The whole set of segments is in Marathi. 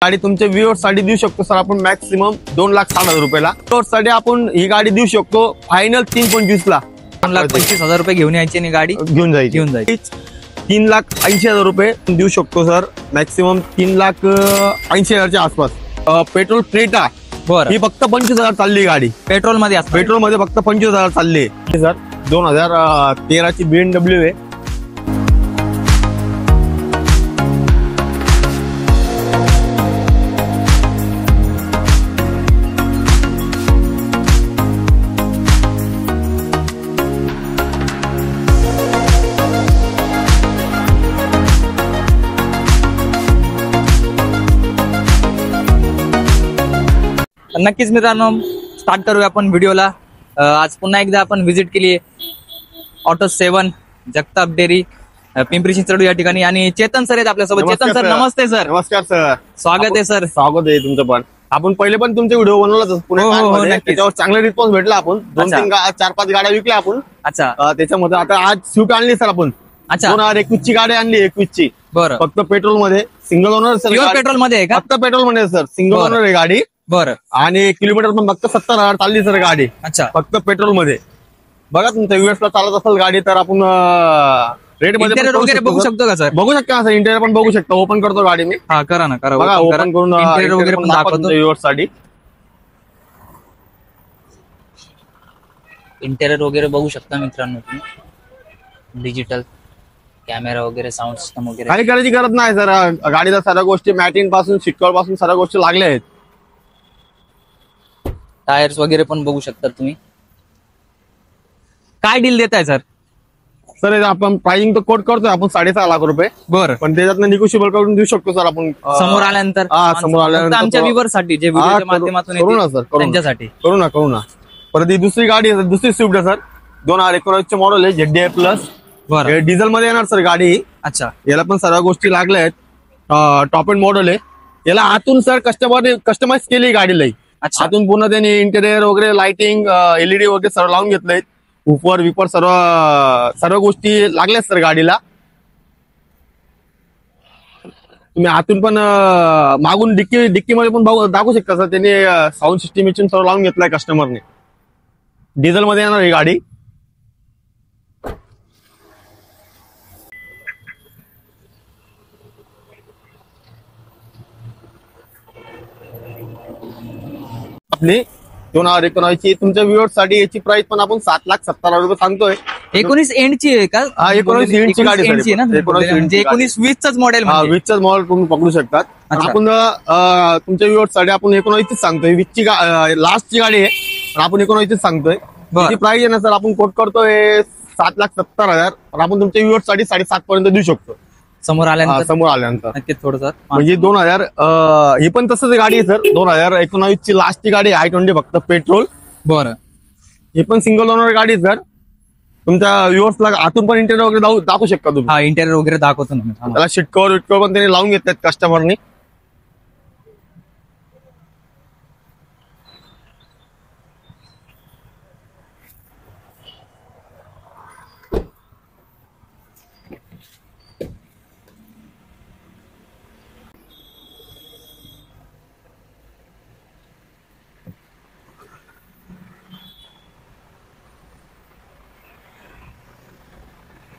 गाडी तुमच्या व्ह्यूअर्स साठी देऊ शकतो सर आपण मॅक्सिमम 2,60,000 रुपयाला. व्ह्यूअर्स साठी आपण ही गाडी देऊ शकतो फायनल 3,25,000 ला. 2,25,000 रुपये घेऊन यायची आणि गाडी घेऊन जायची 3,80,000 रुपये देऊ शकतो सर मॅक्सिमम 3,80,000 च्या आसपास. पेट्रोल क्रेटा बरं ही फक्त 25,000 चालली गाडी. पेट्रोल मध्ये पेट्रोल मध्ये फक्त 25,000 चालली सर. 2013 ची BMW आहे. नक्कीच मित्रांनो स्टार्ट करूया आपण व्हिडिओला. आज पुन्हा एकदा आपण व्हिजिट केली ऑटो 7 जगताप डेअरी पिंपरी चिंचवड या ठिकाणी आणि चेतन सर आहेत आपल्यासोबत. चेतन सर नमस्ते सर. नमस्कार सर. स्वागत आहे सर. स्वागत आहे तुमचं पण. आपण पहिले पण तुमचे व्हिडिओ बनवलाच त्याच्यावर चांगला रिस्पॉन्स भेटला. आपण 2-4-5 गाड्या विकल्या आपण. अच्छा त्याच्यामध्ये आता आज स्विफ्ट आणली सर आपण. अच्छा 2021 ची गाडी आणली. 21 ची बरं फक्त पेट्रोल मध्ये सिंगल ओनर सर. पेट्रोल मध्ये आहे का? फक्त पेट्रोल मध्ये सर. सिंगल ओनर आहे गाडी. बरं आणि किलोमीटर पण फक्त 70,000 चालली सर गाडी. अच्छा फक्त पेट्रोल मध्ये. बघा तुमच्या युएस ला चालत असेल गाडी तर आपण रेट मध्ये वगैरे बघू शकतो का सर? बघू शकता सर. इंटेरियर पण बघू शकता. ओपन करतो गाडी मी. हा करा ना करा. बघा ओपन करून इंटेरियर वगैरे पण दाखवतो युएस साठी. इंटेरियर वगैरे बघू शकता मित्रांनो तुम्ही. डिजिटल कॅमेरा वगैरे साऊंड सिस्टम वगैरे काही करायची गरज नाही सर. गाडीला सर्व गोष्टी मॅटिन पासून शिक्कॉल पासून सर्व गोष्टी लागल्या आहेत. टायर्स वगैरे पण बघू शकता तुम्ही. काय डील देताय सर? सर आपण प्राइसिंग तर कोट करतोय आपण 6.5 लाख रुपये. बरं पण त्याच्यात निगोशिएबल करून देऊ शकतो सर आपण. समोर आल्यानंतर समोर आल्यानंतर आमच्या व्ह्यूअर साठी जे व्हिडिओच्या माध्यमातून करू ना सर. त्यांच्यासाठी करू ना. परत ही दुसरी गाडी आहे दुसरी स्विफ्ट आहे सर. 2019 चे मॉडेल आहे. ZDI plus. बरं डिझेल मध्ये येणार सर गाडी. अच्छा याला पण सर्व गोष्टी लागल्या आहेत. टॉप एंड मॉडेल आहे. याला आतून सर कस्टमाइज केली गाडीला. अच्छा आतून पूर्ण त्यांनी इंटेरियर वगैरे लाइटिंग LED वगैरे सर्व लावून घेतलंय. उपर विपर सर्व गोष्टी लागल्यात सर गाडीला. तुम्ही आतून पण मागून डिक्की मध्ये पण दाखवू शकता सर. त्यांनी साऊंड सिस्टम सर्व लावून घेतलाय कस्टमरने. डिझेल मध्ये येणार ही गाडी. आपली 2019 ची तुमच्या व्ह्यूअर्स साठी याची प्राइस पण आपण 7,70,000 रुपये सांगतोय. 19 एंडची आहे का? हा 19 एंडची गाडी आहे ना. म्हणजे 19-20 मॉडेल. 20च मॉडेल तुम्ही पकडू शकतात. आपण तुमच्या व्ह्यूअर्स साठी आपण 19 सांगतोय. 20 ची लास्ट ची गाडी आहे. आपण 19 सांगतोय. त्याची प्राइस आहे ना सर आपण कोट करतोय 7,70,000. आपण तुमच्या व्ह्यूअर्स साठी 7.5 पर्यंत देऊ शकतो. समोर आल्यानंतर नक्कीच थोडं म्हणजे 2000 ही पण तसंच गाडी आहे सर. 2019 ची लास्ट ची गाडी आहे. i20 फक्त पेट्रोल. बरं ही पण सिंगल ओनर गाडी आहे सर. तुमच्या व्ह्यूअर्सला आतून पण इंटेरियर वगैरे दाखवू शकता तुम्ही. हा इंटेरियर वगैरे दाखवतो ना. त्याला शिटकवर विटकवर पण त्यांनी लावून घेतल्यात कस्टमरनी.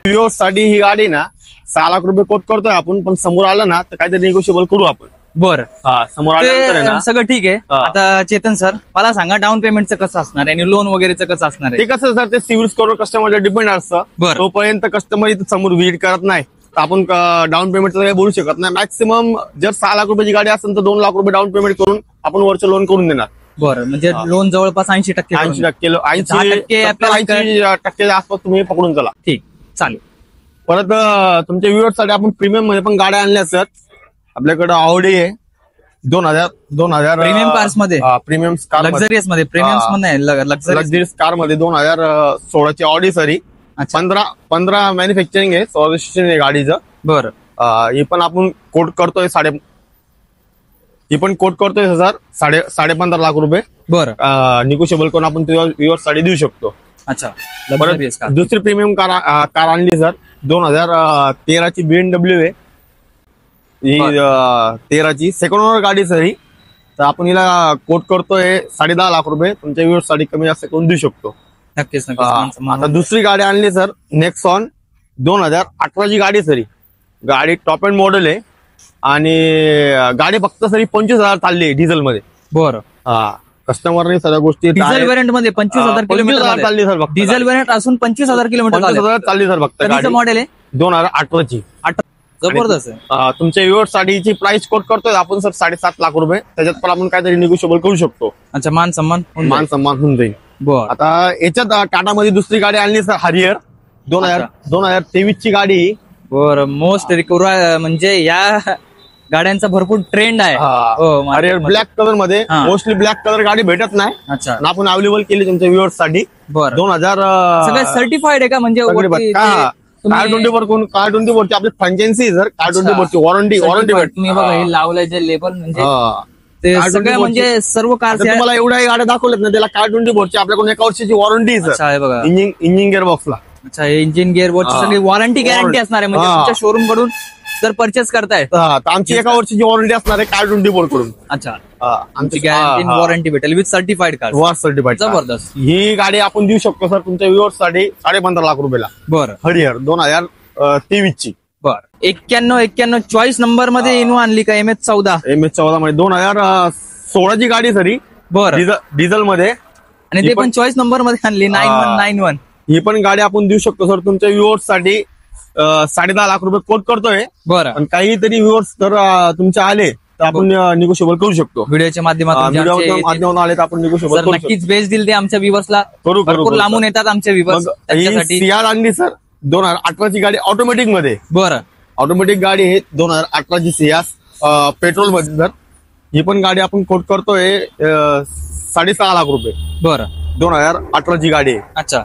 व्ह्यूअर्स साठी ही गाडी ना 6 लाख रुपये कोट करतोय आपण. पण समोर आलं ना तर काहीतरी निगोशिएबल करू आपण. बरं समोर आल्यानंतर सगळं ठीक आहे. आता चेतन सर मला सांगा डाऊन पेमेंटचं कसं असणार आहे आणि लोन वगैरेचं कसं असणार आहे? ते कसं सर ते सिव्हिल स्कोर कस्टमरवर डिपेंड असतं. तोपर्यंत कस्टमर इथं समोर व्हिजिट करत नाही तर आपण डाऊन पेमेंटचं काही बोलू शकत नाही. मॅक्सिमम जर 6 लाख रुपयाची गाडी असेल तर 2 लाख रुपये डाऊन पेमेंट करून आपण वरचं लोन करून देणार. बरं म्हणजे लोन जवळपास 80% 80% आसपास तुम्ही पकडून चला. ठीक चालेल. परत तुमच्या व्ह्यूअर्स साठी आपण प्रीमियम मध्ये पण गाड्या आणल्या सर. आपल्याकडे ऑडी आहे 2000 प्रीमियम कार्स मध्ये. प्रीमियम कार लक्झरियस मध्ये. प्रीमियम लक्झरियस कार मध्ये 2016 ची ऑडी सर. 15 मॅन्युफॅक्चरिंग आहे. 16 रजिस्ट्रेशन आहे गाडीचं. बरं ही पण आपण कोट करतोय ही पण कोट करतोय सर 15.5 लाख रुपये. बरं निगोशिएबल करून आपण व्ह्यूअर्स साठी देऊ शकतो. अच्छा दुसरी प्रीमियम कार आणली सर. 2013 ची BMW आहे. ही 13ची सेकंड ओनर गाडी सर ही. तर आपण हिला कोट करतोय 10.5 लाख रुपये. तुमच्या व्ह्यूअर्स साठी कमी जास्त करून देऊ शकतो. नक्कीच आता दुसरी गाडी आणली सर नेक्सॉन 2018ची गाडी सर ही. गाडी टॉप एंड मॉडेल आहे आणि गाडी फक्त सरी 25,000 चालली आहे डिझेल मध्ये. बरं. कस्टमरने सगळ्या गोष्टी डिझेल व्हेरियंट मध्ये 25,000 किलोमीटर चालली सर फक्त. डिझेल व्हेरियंट असून 25,000 किलोमीटर 25,000 चालली सर फक्त. गाडी मॉडेल आहे 2018ची. जबरदस्त आहे. तुमच्या व्ह्यूअर्स साठीची प्राइस कोट करतोय आपण सर 7.5 लाख रुपये. त्याच्यात पण आपण काहीतरी निगोशिएबल करू शकतो. अच्छा, मान सन्मान होऊन जाईल. बरं. आता याच्यात टाटामध्ये दुसरी गाडी आणली सर हरियर 2023ची गाडी. बरं. मोस्ट रिक्वायर्ड म्हणजे या गाड्यांचा भरपूर ट्रेंड आहे. हरियर ब्लॅक कलर मध्ये. मोस्टली ब्लॅक कलर गाडी भेटत नाही. अच्छा. आपण अवेलेबल केली तुमच्या व्ह्यूअर्स साठी. 2000 सगळ्या सर्टिफाईड आहे का म्हणजे कार24 कार24 आपली फ्रँचायसी सर. कार24 वॉरंटी तुम्ही बघा हे लावलंय जे लेबल म्हणजे ते सगळ्या म्हणजे सर्व कार तुम्हाला एवढ्या गाड्या दाखवल्यात ना त्याला कार24 आपल्याकडून 1 वर्षाची वॉरंटी सर. बघा इंजिन गिअर बॉक्सला. अच्छा, इंजिन गिअर बॉक्सची सगळी वॉरंटी गॅरंटी असणार आहे म्हणजे तुमच्या शोरूम कडून जर परचेस करताय तर आमची 1 वर्षाची वॉरंटी असणार आहे कार24 कडून. अच्छा, आमची गॅरंटी वॉरंटी भेटेल विथ सर्टिफाईड कार. सर्टिफाईड. जबरदस्त. ही गाडी आपण देऊ शकतो सर तुमच्या व्ह्यूअर्स साठी 15.5 लाख रुपयाला. बरं. हरियर 2023ची. बरं. 91 चॉईस नंबर मध्ये इनोवा आणली का MS14 मध्ये 2016ची गाडी सर ही. बरं. डिझेल मध्ये आणि ते पण चॉईस नंबर मध्ये आणली 9191. ही पण गाडी आपण देऊ शकतो सर तुमच्या व्ह्यूअर्स साठी 10.5 लाख रुपये कोट करतोय. बरं. आणि काहीतरी व्ह्यूअर्स जर तुमचे आले तर आपण निगोशिएबल करू शकतो. व्हिडिओच्या माध्यमातून आले तर आपण निगोशिएबल करू नक्कीच बेच दिल ते आमच्या व्ह्यूअर्सला. करू लांबून येतात आमच्या व्ह्यूअर्स त्याच्यासाठी. सियाज आणली सर 2018ची गाडी ऑटोमॅटिक मध्ये. बरं. ऑटोमॅटिक गाडी आहे 2018ची सियाज पेट्रोल मध्ये सर. ही पण गाडी आपण कोट करतोय 6.5 लाख रुपये. बरं. 2018ची गाडी आहे. अच्छा.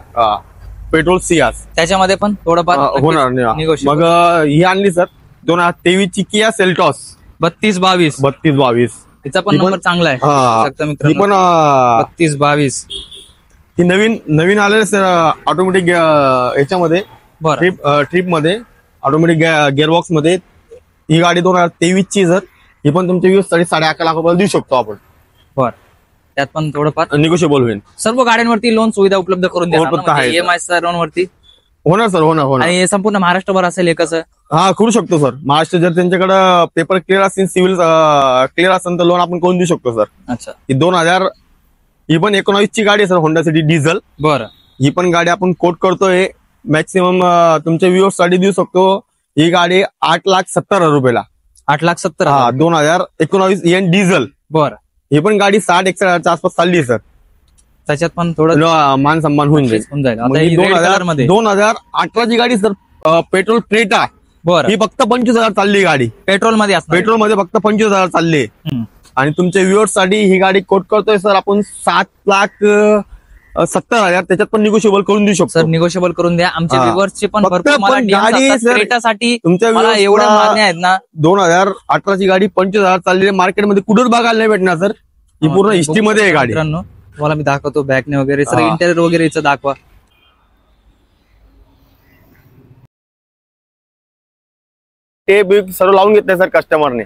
पेट्रोल सियाज. त्याच्यामध्ये पण थोडंफार होणार नाही. मग ही आणली सर 2023ची किया सेल्टॉस 3222. तिचा पण नंबर चांगला आहे. ही पण 3222 ही नवीन आलेलं सर ऑटोमॅटिक याच्यामध्ये ट्रिप मध्ये ऑटोमॅटिक गिअरबॉक्स मध्ये. ही गाडी 2023ची सर. ही पण तुमच्या व्ह्यूज साठी 11.5 लाख रुपयाला देऊ शकतो आपण. बरं. त्यात पण थोडंफार निगोशिएबल होईल. सर्व गाड्यांवरती लोन सुविधा उपलब्ध करून देणार EMI लोन वरती. होणार सर होणार. आणि संपूर्ण महाराष्ट्रभर असेल हे कसं. करू शकतो सर. महाराष्ट्र जर त्यांच्याकडे पेपर क्लिअर असतील सिव्हिल क्लिअर असेल तर लोन आपण करून देऊ शकतो सर. अच्छा. ही 2019ची गाडी आहे सर होंडा सिटी डिझेल. बरं. ही पण गाडी आपण कोट करतोय मॅक्सिमम तुमच्या व्ह्यूअर्स साठी देऊ शकतो. ही गाडी 8,70,000 रुपयाला. 8,70,000. 2019 एन डिझेल. बरं. ही पण गाडी 60-61 आसपास चालली आहे सर. त्याच्यात पण थोडं मान सन्मान होऊन जाईल. 2018ची गाडी सर पेट्रोल क्रेटा. बरं. ही फक्त 25,000 चालली गाडी. पेट्रोल मध्ये फक्त 25,000 चालली. आणि तुमच्या व्ह्यूअर्स साठी ही गाडी कोट करतोय सर आपण 7,70,000. त्याच्यात पण निगोशिएबल करून देऊ शकतो सर. निगोशिएबल करून द्या. आमच्या व्ह्यूअर्सचे पण क्रेटासाठी तुमच्या एवढ्या मागण्या आहेत ना. 2018ची गाडी 25,000 चाललेली मार्केटमध्ये कुठेच बघायला नाही भेटणार सर. ही पूर्ण हिस्ट्रीमध्ये आहे गाडी. मित्रांनो तुम्हाला मी दाखवतो बॅकने वगैरे सर. इंटेरियर वगैरे याचं दाखवा. ते सर्व लावून घेतलंय सर कस्टमरने.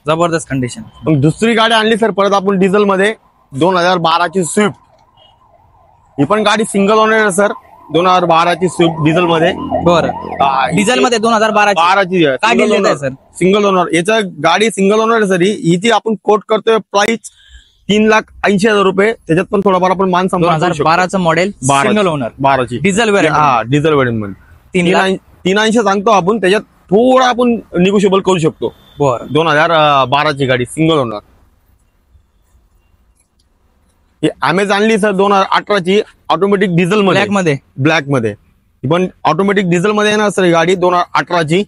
जबरदस्त कंडिशन. मग दुसरी गाडी आणली सर परत आपण डिझेल मध्ये 2012ची स्विफ्ट. ही पण गाडी सिंगल ओनर आहे सर. 2012ची स्विफ्ट डिझेल मध्ये. बरं. डिझेल मध्ये 2012ची काय डिझेल आहे सर. Single owner. याचा गाडी सिंगल ओनर आहे सर. हिची आपण कोट करतोय प्राइस 3,80,000 रुपये. त्याच्यात पण थोडाफार आपण मान सन्मान. 2012चं मॉडेल सिंगल ओनर 12ची डिझेल व्हेरियंट. डिझेल व्हेरियंट मध्ये 3,80,000 सांगतो आपण. त्याच्यात थोडा आपण निगोशिएबल करू शकतो. बरं. 2012ची गाडी सिंगल ओनर. ही अमेझॉन आणली सर 2018ची ऑटोमॅटिक डिझेल मध्ये. ब्लॅक मध्ये. ही पण ऑटोमॅटिक डिझेल मध्ये आहे ना सर ही गाडी 2018ची.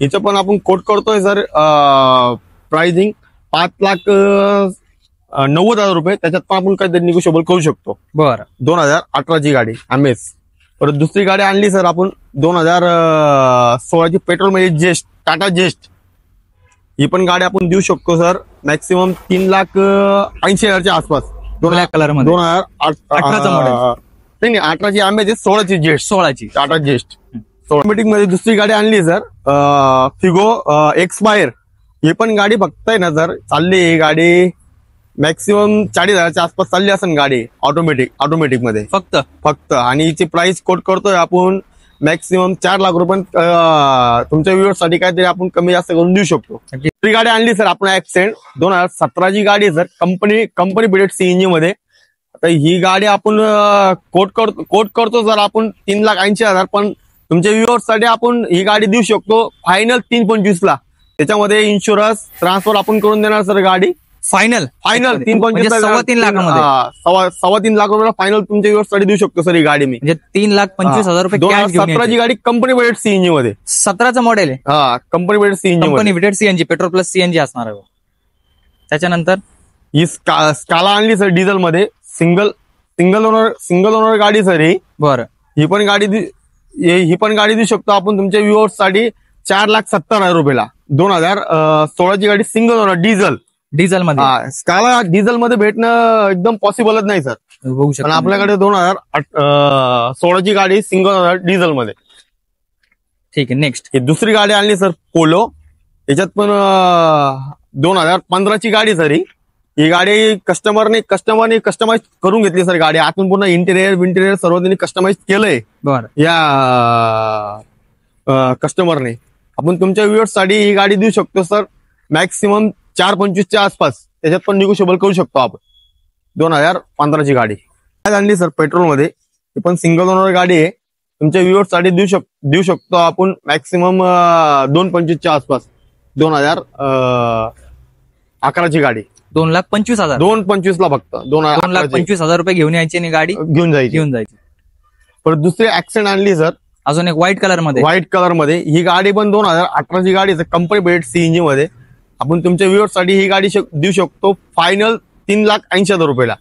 हिचं पण आपण कोट करतोय सर प्राइसिंग 90,000 रुपये, त्याच्यात पण आपण काहीतरी निगोशिएबल करू शकतो. बरं 2018ची गाडी MS. परत दुसरी गाडी आणली सर आपण 2016ची पेट्रोल मध्ये जेस्ट, टाटा जेस्ट. ही पण गाडी आपण देऊ शकतो सर मॅक्सिमम 3,80,000च्या आसपास. ब्लॅक कलर मध्ये 18चं model. नाही 18ची MS, 16ची जेस्ट, 16ची टाटा जेस्ट. ऑटोमॅटिक मध्ये दुसरी गाडी आणली सर फिगो एक्सपायर. ही पण गाडी फक्त आहे ना सर चालली, ही गाडी मॅक्सिमम 40,000च्या आसपास चालली असेल गाडी ऑटोमॅटिक मध्ये फक्त. आणि हिची प्राइस कोट करतोय आपण मॅक्सिमम 4 लाख रुपये. तुमच्या व्ह्यूअर्स साठी काहीतरी आपण कमी जास्त करून देऊ शकतो. दुसरी गाडी आणली सर आपण ऍक्सेंट 2017ची गाडी आहे सर, कंपनी बिल्डेड CNG मध्ये. आता ही गाडी आपण कोट करतो सर आपण 3,80,000, पण तुमच्या व्ह्यूअर्स साठी आपण ही गाडी देऊ शकतो फायनल 3,25 ला. त्याच्यामध्ये इन्शुरन्स ट्रान्सफर आपण करून देणार सर. गाडी फायनल 3,25 3.25 लाखामध्ये 3.25 लाख रुपयाला फायनल तुमच्या व्ह्यूअर्स साठी देऊ शकतो सर ही गाडी मी. म्हणजे 3,25,000 रुपये cash घेऊन 2017ची गाडी कंपनी बिल्डेड CNG मध्ये. 17चं मॉडेल आहे. Company builded CNG company witted CNG, petrol plus CNG असणार आहे. त्याच्यानंतर ही स्काला आणली सर डिझेल मध्ये, सिंगल ओनर गाडी सर ही. बरं ही पण गाडी देऊ शकतो आपण तुमच्या व्ह्यूअर्स साठी 4,70,000 रुपयाला. 2016ची गाडी सिंगल ओनर डिझेल मध्ये. स्काला डिझेल मध्ये भेटणं एकदम पॉसिबलच नाही सर, बघू पण शकता. आपल्याकडे 2016ची गाडी सिंगल ओनर डिझेल मध्ये. ठीक आहे नेक्स्ट. ही दुसरी गाडी आणली सर पोलो. याच्यात पण 2015ची गाडी सर ही गाडी कस्टमरने कस्टमाइज करून घेतली सर गाडी. आतून पूर्ण इंटेरियर सर्व त्यांनी कस्टमाइज केलंय बरं या कस्टमरने. आपण तुमच्या व्ह्यूअर्स साठी ही गाडी देऊ शकतो सर मॅक्सिमम 4,25च्या आसपास. त्याच्यात पण निगोशिएबल करू शकतो आपण. 2015ची गाडी आणली सर पेट्रोल मध्ये. ही पण सिंगल ओनर गाडी आहे. तुमच्या व्ह्यूअर्स साठी देऊ शकतो आपण मॅक्सिमम 2,25च्या आसपास. 2011ची गाडी 2,25,000. 2,25 ला फक्त 2,25,000 रुपये घेऊन यायची आणि गाडी घेऊन जायची. परत दुसरी ऍक्सेंट आणली सर अजून एक व्हाईट कलर मध्ये. ही गाडी पण 2018ची गाडी आहे कंपनी बिल्डेड CNG मध्ये. आपण तुमच्या व्ह्यूअर्स साठी ही गाडी देऊ शकतो फायनल 3,80,000 रुपयाला.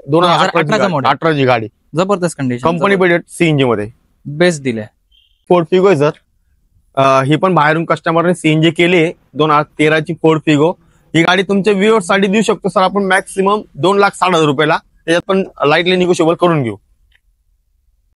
2018ची गाडी जबरदस्त कंडिशन, कंपनी बिल्डेड CNG मध्ये. बेस्ट दिले. फोर्ड फिगो आहे सर. ही पण बाहेरून कस्टमरने CNG केली आहे. 2013ची फोर्ड फिगो. ही गाडी तुमच्या व्ह्यूअर्स साठी देऊ शकतो सर आपण मॅक्सिमम 2,60,000 रुपयाला. त्याच्यात पण लाईटली निगोशिएबल करून घेऊ.